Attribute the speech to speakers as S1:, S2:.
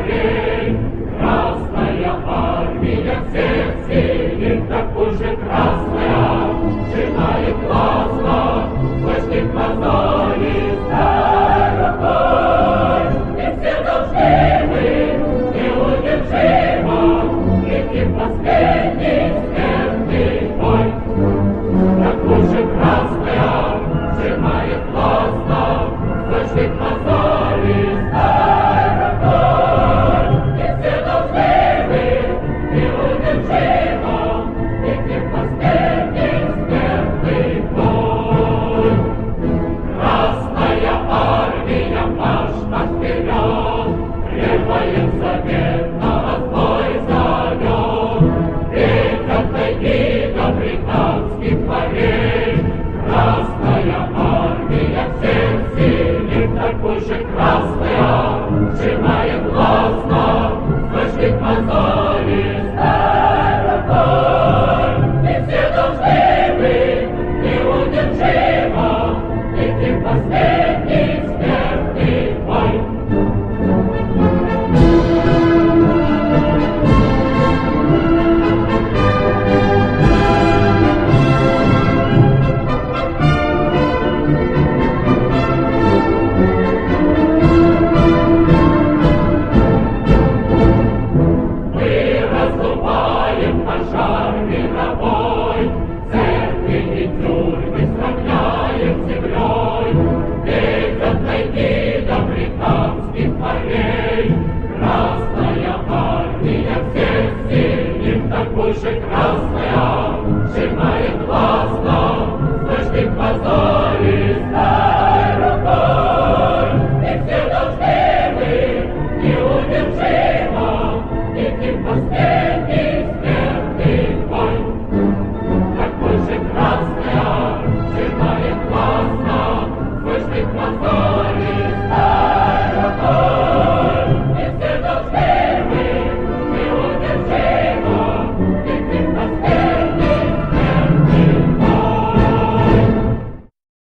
S1: морей. Красная армия всех сильных, такой же красная, сжимает властно, слышит мозолистая рукой. И все должны мы неудержимо идти в последний смертный бой. Такой же красная, сжимает властно, слышит мозолистая рукой. И все должны мы неудержимо идти в последний смертный бой. Красная армия, марш вперед, требует заветного бой зовет. Ведь отойди до британских морей. Красная армия всех сильных, такой же красная, сжимает властно, слышит мозолистая рукой. И все должны мы неудержимо идти в последний смертный бой. Пожар мировой, церкви и тюрьмы сравняем с землей. Ведь отойди до британских морей. Красная армия всех сильных, такой же красная, сжимает властно, слышит мозолистой рукой. И все должны мы неудержимо идти в последний смертный бой. Такой же красная, сжимает властно, слышит мозолистая